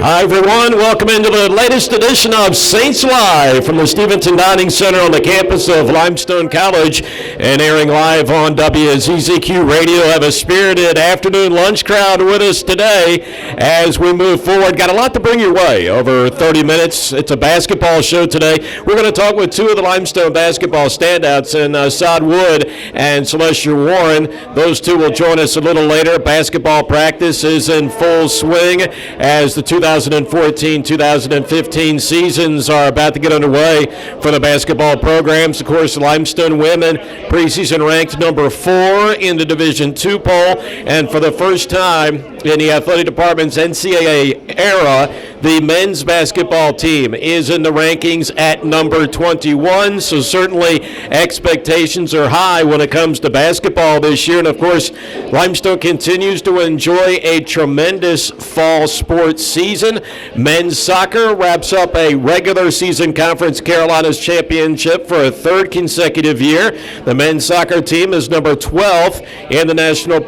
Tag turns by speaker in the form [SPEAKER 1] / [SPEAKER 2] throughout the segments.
[SPEAKER 1] Hi, everyone. Welcome into the latest edition of Saints Live from the Stevenson Dining Center on the campus of Limestone College and airing live on WZZQ Radio. Have a spirited afternoon lunch crowd with us today as we move forward. Got a lot to bring your way over 30 minutes. It's a basketball show today. We're going to talk with two of the Limestone basketball standouts in Asaad Wood and Celestra Warren. Those two will join us a little later. Basketball practice is in full swing as the 2014-2015 seasons are about to get underway for the basketball programs. Of course, Limestone women preseason ranked number 4 in the Division II poll, and for the first time in the athletic department's NCAA era, the men's basketball team is in the rankings at number 21, so certainly expectations are high when it comes to basketball this year. And of course, Limestone continues to enjoy a tremendous fall sports season. Men's soccer wraps up a regular season Conference Carolinas championship for a third consecutive year. The men's soccer team is number 12 in the national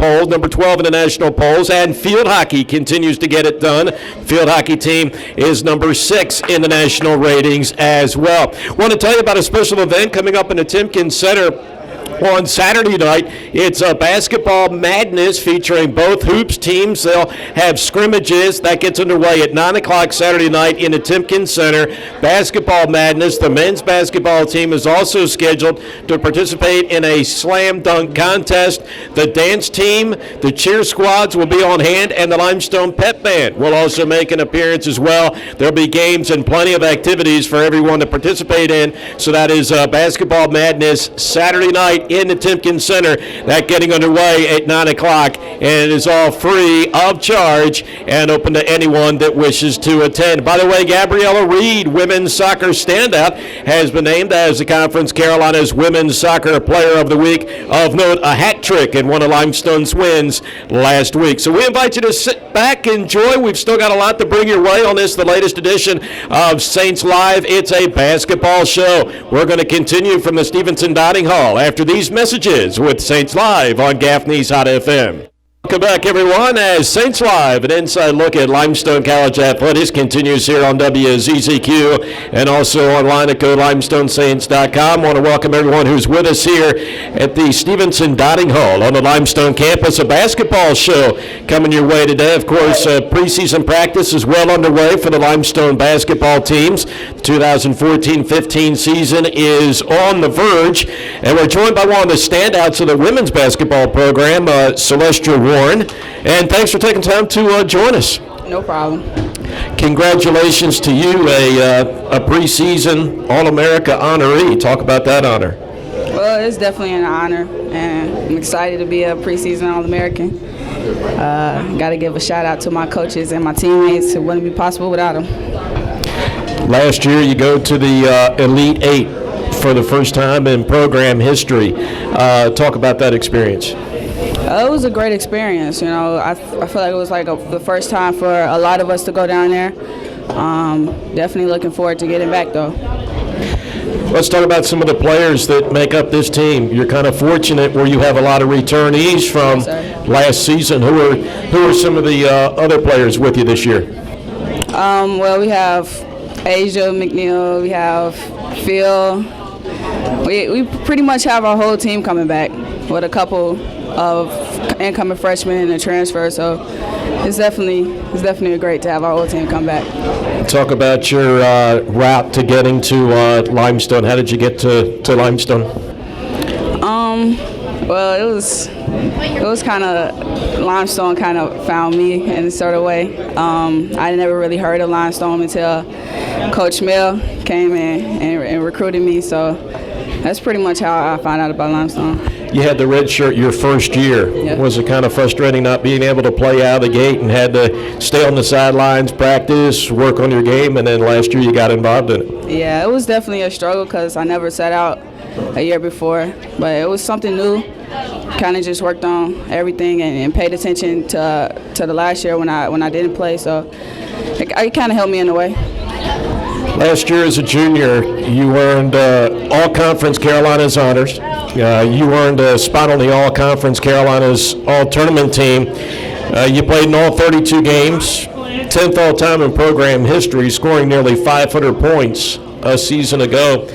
[SPEAKER 1] polls, and field hockey continues to get it done. Field hockey team is number 6 in the national ratings as well. I want to tell you about a special event coming up in the Timken Center on Saturday night. It's a basketball madness featuring both hoops teams. They'll have scrimmages. That gets underway at 9 o'clock Saturday night in the Timken Center. Basketball madness. The men's basketball team is also scheduled to participate in a slam dunk contest. The dance team, the cheer squads will be on hand, and the Limestone Pep Band will also make an appearance as well. There'll be games and plenty of activities for everyone to participate in. So that is basketball madness Saturday night in the Timken Center. That getting underway at 9 o'clock, and it is all free of charge and open to anyone that wishes to attend. By the way, Gabriella Reed, women's soccer standout, has been named as the Conference Carolinas Women's Soccer Player of the Week. Of note, a hat trick in one of Limestone's wins last week. So we invite you to sit back, enjoy. We've still got a lot to bring your way on this, the latest edition of Saints Live. It's a basketball show. We're going to continue from the Stevenson Dining Hall after these messages with Saints Live on Gaffney's Hot FM. Welcome back, everyone, as Saints Live, an inside look at Limestone College athletics, continues here on WZZQ and also online at GoLimestoneSaints.com. I want to welcome everyone who's with us here at the Stevenson Dining Hall on the Limestone campus. A basketball show coming your way today. Of course, preseason practice is well underway for the Limestone basketball teams. The 2014-15 season is on the verge, and we're joined by one of the standouts of the women's basketball program, Celestra Warren, and thanks for taking time to join us.
[SPEAKER 2] No problem.
[SPEAKER 1] Congratulations to you, a preseason All-America honoree. Talk about that honor.
[SPEAKER 2] Well, it's definitely an honor, and I'm excited to be a preseason All-American. Got to give a shout out to my coaches and my teammates. It wouldn't be possible without them.
[SPEAKER 1] Last year, you go to the Elite Eight for the first time in program history. Talk about that experience.
[SPEAKER 2] It was a great experience. You know, I feel like it was like the first time for a lot of us to go down there. Definitely looking forward to getting back, though.
[SPEAKER 1] Let's talk about some of the players that make up this team. You're kind of fortunate where you have a lot of returnees from last season. Who are some of the other players with you this year?
[SPEAKER 2] Well, we have Asia McNeil, we have Phil. We pretty much have our whole team coming back with a couple of incoming freshmen and a transfer, so it's definitely great to have our whole team come back.
[SPEAKER 1] Talk about your route to getting to Limestone. How did you get to Limestone?
[SPEAKER 2] Well, it was kind of, Limestone kind of found me in a sort of way. I never really heard of Limestone until Coach Mill came in and recruited me, so that's pretty much how I found out about Limestone.
[SPEAKER 1] You had the red shirt your first year.
[SPEAKER 2] Yeah.
[SPEAKER 1] Was it kind of frustrating not being able to play out of the gate and had to stay on the sidelines, practice, work on your game, and then last year you got involved in it?
[SPEAKER 2] Yeah, it was definitely a struggle because I never sat out a year before, but it was something new. Kind of just worked on everything and paid attention to the last year when I didn't play, so it kind of helped me in a way.
[SPEAKER 1] Last year as a junior, you earned All-Conference Carolinas honors. You earned a spot on the All-Conference Carolinas All-Tournament team. You played in all 32 games. 10th all-time in program history, scoring nearly 500 points a season ago.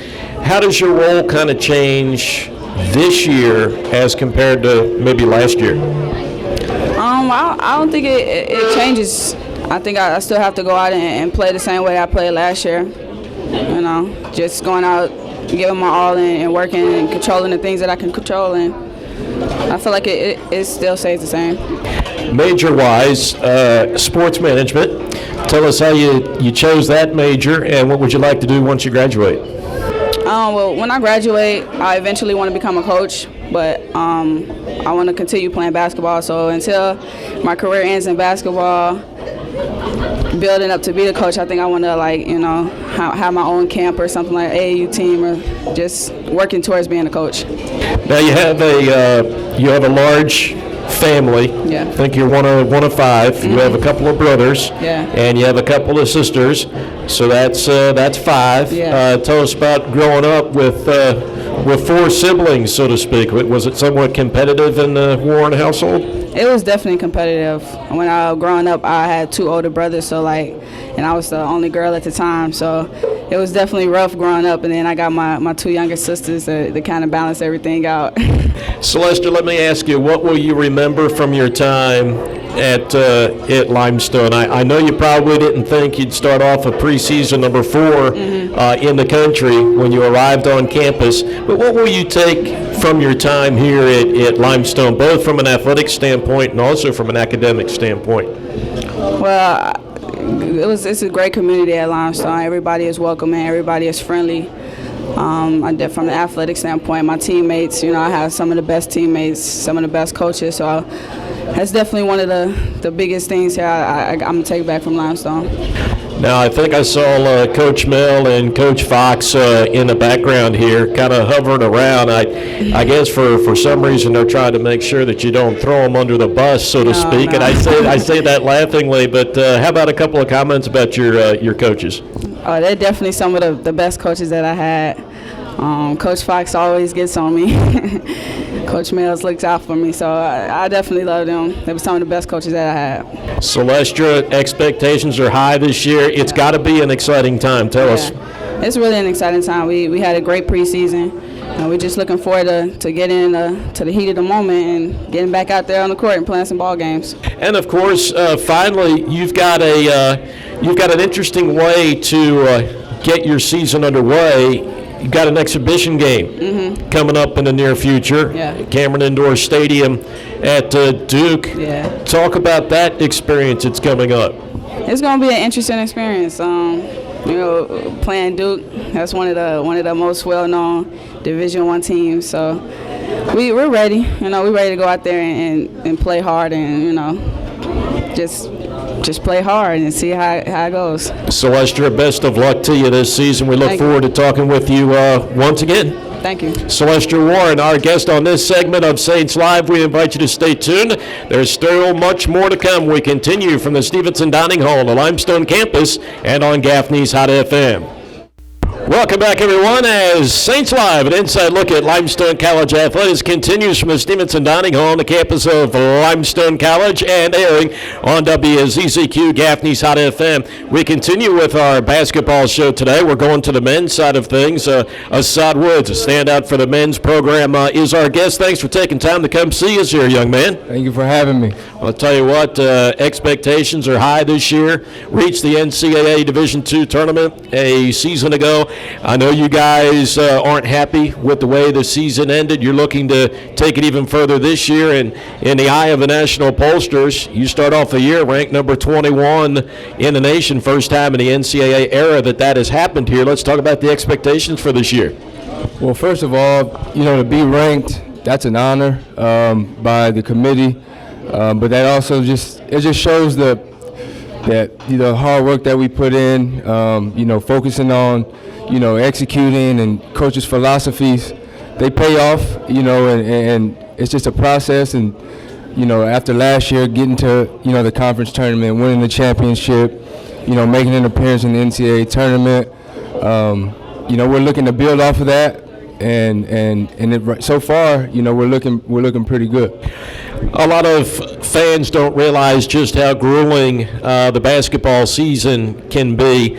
[SPEAKER 1] How does your role kind of change this year as compared to maybe last year?
[SPEAKER 2] I don't think it changes. I think I still have to go out and play the same way I played last year. You know, just going out, giving my all and working and controlling the things that I can control. And I feel like it still stays the same.
[SPEAKER 1] Major-wise, sports management. Tell us how you chose that major and what would you like to do once you graduate?
[SPEAKER 2] Well, when I graduate, I eventually want to become a coach, but I want to continue playing basketball. So until my career ends in basketball, building up to be the coach, I think I want to, like, you know, have my own camp or something like AAU team, or just working towards being a coach.
[SPEAKER 1] Now you have a large family.
[SPEAKER 2] Yeah.
[SPEAKER 1] I think you're one of five. Mm-hmm. You have a couple of brothers.
[SPEAKER 2] Yeah.
[SPEAKER 1] And you have a couple of sisters. So that's five.
[SPEAKER 2] Yeah.
[SPEAKER 1] Tell us about growing up with four siblings, so to speak. Was it somewhat competitive in the Warren household?
[SPEAKER 2] It was definitely competitive. When I was growing up, I had two older brothers, and I was the only girl at the time. So it was definitely rough growing up. And then I got my two younger sisters that kind of balance everything out.
[SPEAKER 1] Celestra, let me ask you, what will you remember from your time at Limestone? I know you probably didn't think you'd start off a preseason number 4 mm-hmm. In the country when you arrived on campus, but what will you take from your time here at Limestone, both from an athletic standpoint and also from an academic standpoint?
[SPEAKER 2] Well, it's a great community at Limestone. Everybody is welcoming, everybody is friendly. From the athletic standpoint, my teammates, you know, I have some of the best teammates, some of the best coaches, so that's definitely one of the biggest things here I'm going to take back from Limestone.
[SPEAKER 1] Now, I think I saw Coach Mel and Coach Fox in the background here kind of hovering around. I guess for some reason they're trying to make sure that you don't throw them under the bus, so to speak. No. And I say that laughingly, but how about a couple of comments about your coaches?
[SPEAKER 2] Oh, they're definitely some of the best coaches that I had. Coach Fox always gets on me. Coach Mills looks out for me, so I definitely love them. They were some of the best coaches that I had.
[SPEAKER 1] Celestra, expectations are high this year. It's got to be an exciting time. Tell us.
[SPEAKER 2] It's really an exciting time. We had a great preseason. We're just looking forward to getting to the heat of the moment and getting back out there on the court and playing some ball games.
[SPEAKER 1] And of course, finally, you've got an interesting way to get your season underway. You've got an exhibition game coming up in the near future. Cameron Indoor Stadium at Duke. Talk about that experience that's coming up.
[SPEAKER 2] It's going to be an interesting experience. You know, playing Duke, that's one of the most well-known Division I teams. So we're ready. You know, we're ready to go out there and play hard and, you know, just play hard and see how it goes.
[SPEAKER 1] Celestra, best of luck to you this season. We look forward to talking with you once again.
[SPEAKER 2] Thank you.
[SPEAKER 1] Celestra Warren, our guest on this segment of Saints Live. We invite you to stay tuned. There's still much more to come. We continue from the Stevenson Dining Hall on the Limestone campus and on Gaffney's Hot FM. Welcome back, everyone, as Saints Live, an inside look at Limestone College athletics continues from the Stevenson Dining Hall on the campus of Limestone College and airing on WZZQ Gaffney's Hot FM. We continue with our basketball show today. We're going to the men's side of things. Asaad Woods, a standout for the men's program, is our guest. Thanks for taking time to come see us here, young man.
[SPEAKER 3] Thank you for having me.
[SPEAKER 1] Well, I'll tell you what, expectations are high this year. Reached the NCAA Division II tournament a season ago. I know you guys aren't happy with the way the season ended. You're looking to take it even further this year, and in the eye of the national pollsters, you start off the year ranked number 21 in the nation. First time in the NCAA era that has happened here. Let's talk about the expectations for this year.
[SPEAKER 3] Well, first of all, you know, to be ranked, that's an honor by the committee, but that also just shows that hard work that we put in, you know, focusing on, you know, executing and coaches' philosophies, they pay off, you know, and it's just a process. And, you know, after last year getting to, you know, the conference tournament, winning the championship, you know, making an appearance in the NCAA tournament, you know, we're looking to build off of that. And so far, you know, we're looking pretty good.
[SPEAKER 1] A lot of fans don't realize just how grueling the basketball season can be.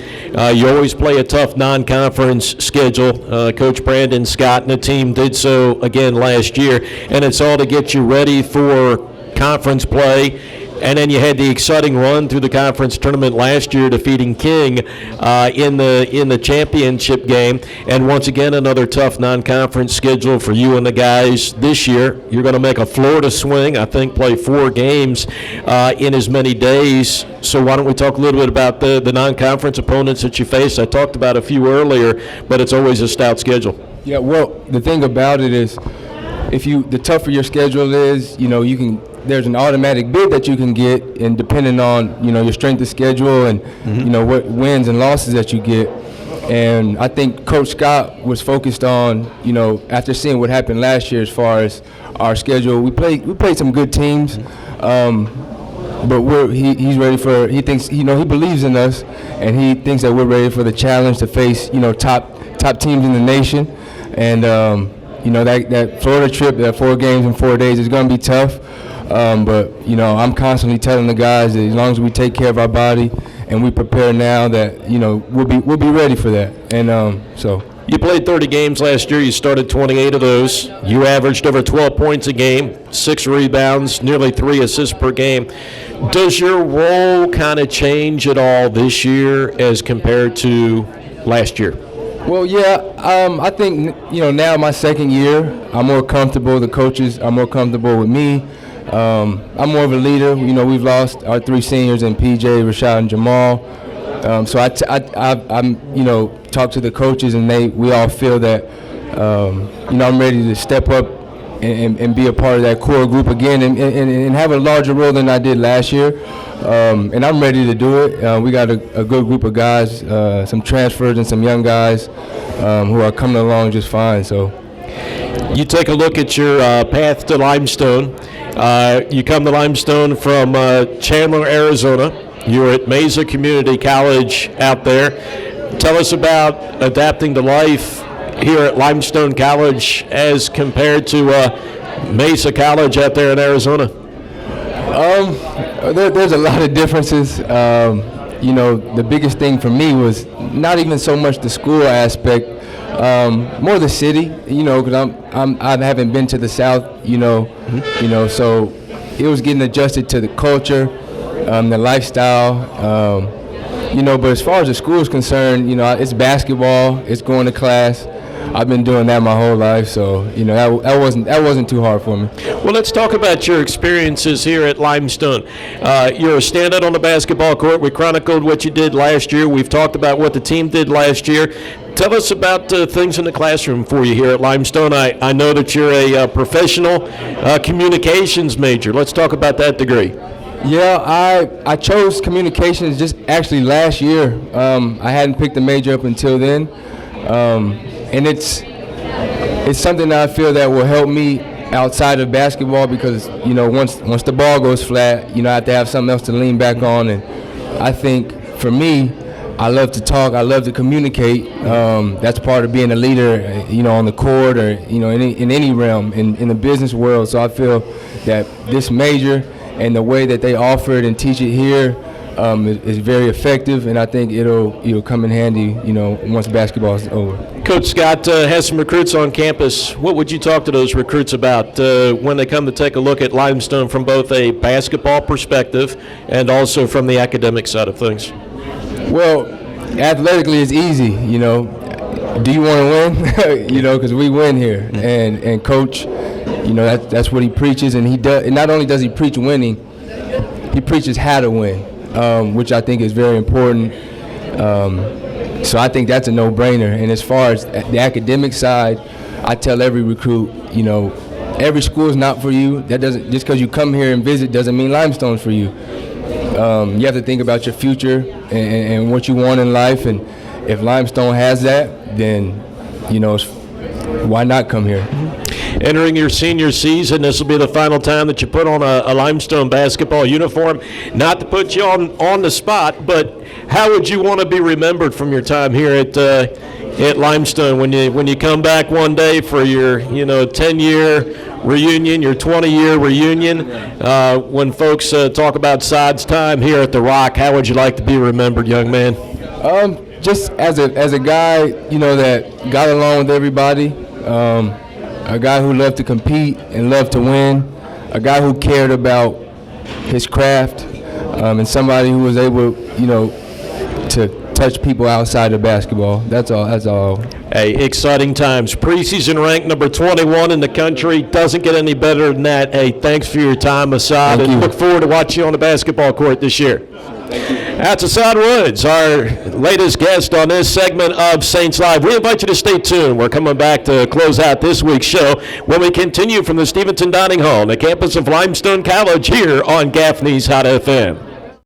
[SPEAKER 1] You always play a tough non-conference schedule. Coach Brandon Scott and the team did so again last year, and it's all to get you ready for conference play. And then you had the exciting run through the conference tournament last year, defeating King in the championship game. And once again, another tough non-conference schedule for you and the guys this year. You're going to make a Florida swing, I think, play 4 games in as many days. So why don't we talk a little bit about the non-conference opponents that you face? I talked about a few earlier, but it's always a stout schedule.
[SPEAKER 3] Yeah, well, the thing about it is, the tougher your schedule is, there's an automatic bid that you can get, and depending on your strength of schedule and what wins and losses that you get. And I think Coach Scott was focused on after seeing what happened last year as far as our schedule. We played some good teams, but he's ready for. He thinks he believes in us, and he thinks that we're ready for the challenge to face top teams in the nation. And that Florida trip, that 4 games in 4 days, is going to be tough. But I'm constantly telling the guys that as long as we take care of our body and we prepare now, that we'll be ready for that. And so.
[SPEAKER 1] You played 30 games last year. You started 28 of those. You averaged over 12 points a game, 6 rebounds, nearly 3 assists per game. Does your role kind of change at all this year as compared to last year?
[SPEAKER 3] Well, yeah, I think, now my second year, I'm more comfortable. The coaches are more comfortable with me. I'm more of a leader. We've lost our 3 seniors in PJ, Rashad, and Jamal. So I'm talk to the coaches, and we all feel that, I'm ready to step up and be a part of that core group again and have a larger role than I did last year. And I'm ready to do it. We got a good group of guys, some transfers and some young guys who are coming along just fine. So,
[SPEAKER 1] you take a look at your path to Limestone. You come to Limestone from Chandler, Arizona. You're at Mesa Community College out there. Tell us about adapting to life here at Limestone College as compared to Mesa College out there in Arizona.
[SPEAKER 3] There's a lot of differences. The biggest thing for me was not even so much the school aspect, more the city. Because I haven't been to the South. So it was getting adjusted to the culture, the lifestyle. But as far as the school is concerned, it's basketball, it's going to class. I've been doing that my whole life, so that wasn't too hard for me.
[SPEAKER 1] Well, let's talk about your experiences here at Limestone. You're a standout on the basketball court. We chronicled what you did last year. We've talked about what the team did last year. Tell us about things in the classroom for you here at Limestone. I know that you're a professional communications major. Let's talk about that degree.
[SPEAKER 3] Yeah, I chose communications just actually last year. I hadn't picked a major up until then. And it's something that I feel that will help me outside of basketball because, once the ball goes flat, I have to have something else to lean back on. And I think for me, I love to talk. I love to communicate. That's part of being a leader, on the court or, in any realm in the business world. So I feel that this major and the way that they offer it and teach it here is very effective, and I think it'll come in handy, once basketball is over.
[SPEAKER 1] Coach Scott has some recruits on campus. What would you talk to those recruits about when they come to take a look at Limestone from both a basketball perspective and also from the academic side of things?
[SPEAKER 3] Well, athletically it's easy, Do you want to win? Because we win here, and Coach, that's what he preaches, and he does. And not only does he preach winning, he preaches how to win. Which I think is very important. So I think that's a no-brainer. And as far as the academic side, I tell every recruit, every school is not for you. That doesn't just because you come here and visit doesn't mean Limestone's for you. You have to think about your future and what you want in life. And if Limestone has that, then why not come here?
[SPEAKER 1] Entering your senior season, this will be the final time that you put on a Limestone basketball uniform. Not to put you on the spot, but how would you want to be remembered from your time here at Limestone when you come back one day for your 10-year reunion, your 20-year reunion. When folks talk about Asaad's time here at the Rock, how would you like to be remembered, young man?
[SPEAKER 3] Just as a guy, you know, that got along with everybody, a guy who loved to compete and loved to win, a guy who cared about his craft, and somebody who was able, you know, to touch people outside of basketball. That's all.
[SPEAKER 1] Hey, exciting times. Preseason ranked number 21 in the country. Doesn't get any better than that. Hey, thanks for your time, Asaad, and look forward to watching you on the basketball court this year. That's Asaad Woods, our latest guest on this segment of Saints Live. We invite you to stay tuned. We're coming back to close out this week's show when we continue from the Stevenson Dining Hall on the campus of Limestone College here on Gaffney's Hot FM.